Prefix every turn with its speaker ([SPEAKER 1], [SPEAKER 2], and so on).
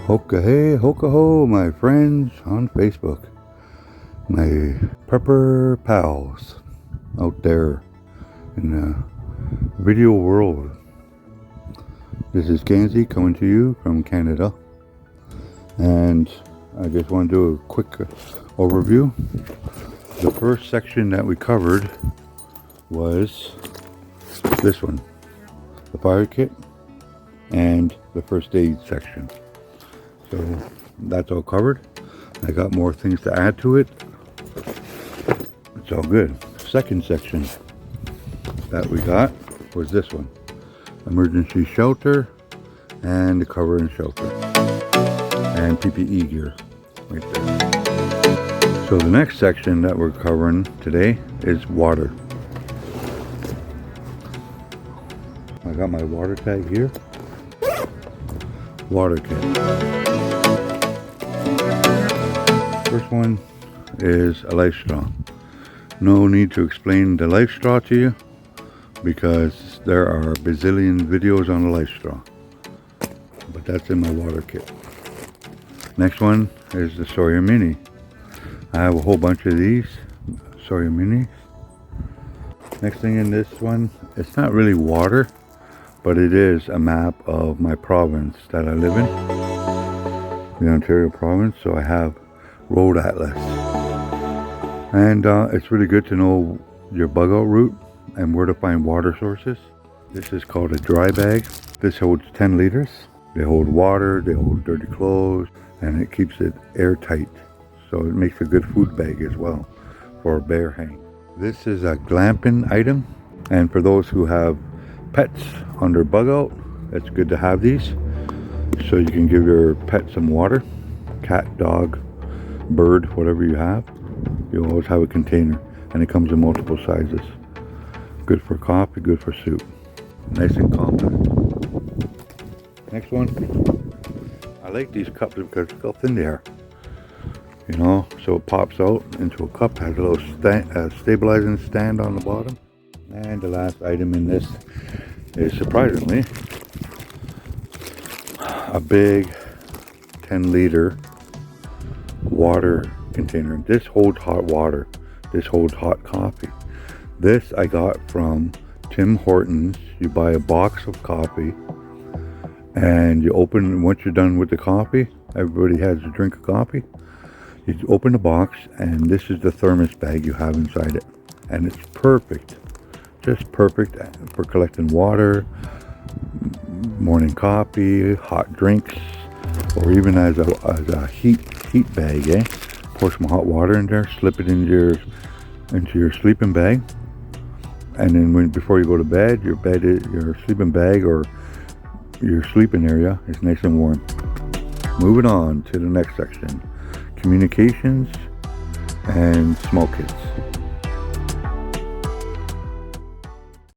[SPEAKER 1] Hoka hey, hoka ho, my friends on Facebook, my prepper pals out there in the video world. This is Gansey coming to you from Canada, and I just want to do a quick overview. The first section that we covered was this one, the fire kit and the first aid section. So that's all covered. I got more things to add to it. It's all good. Second section that we got was this one, emergency shelter and the cover and shelter and PPE gear right there. So the next section that we're covering today is water. I got my water tag here. Water kit. First one is a life straw. No need to explain the life straw to you because there are a bazillion videos on the life straw. But that's in my water kit. Next one is the Sawyer Mini. I have a whole bunch of these Sawyer Minis. Next thing in this one, it's not really water, but it is a map of my province that I live in, the Ontario province. So I have road atlas, and it's really good to know your bug out route and where to find water sources. This is called a dry bag. This holds 10 liters. They hold water, they hold dirty clothes, and it keeps it airtight. So it makes a good food bag as well for a bear hang. This is a glamping item, and for those who have pets on their bug out, it's good to have these so you can give your pet some water. Cat, dog, bird, whatever you have, you always have a container, and it comes in multiple sizes. Good for coffee, good for soup. Nice and compact. Next one, I like these cups because look how thin they are. You know, so it pops out into a cup, has a little stabilizing stand on the bottom. And the last item in this is surprisingly a big 10-liter water container. This holds hot water. This holds hot coffee. This I got from Tim Hortons. You buy a box of coffee and you open, once you're done with the coffee, everybody has a drink of coffee. You open the box and this is the thermos bag you have inside it. And it's perfect. Just perfect for collecting water, morning coffee, hot drinks, or even as a heat bag, Pour some hot water in there, slip it into your sleeping bag, and then before you go to bed, your sleeping bag or your sleeping area is nice and warm. Moving on to the next section, communications and small kits.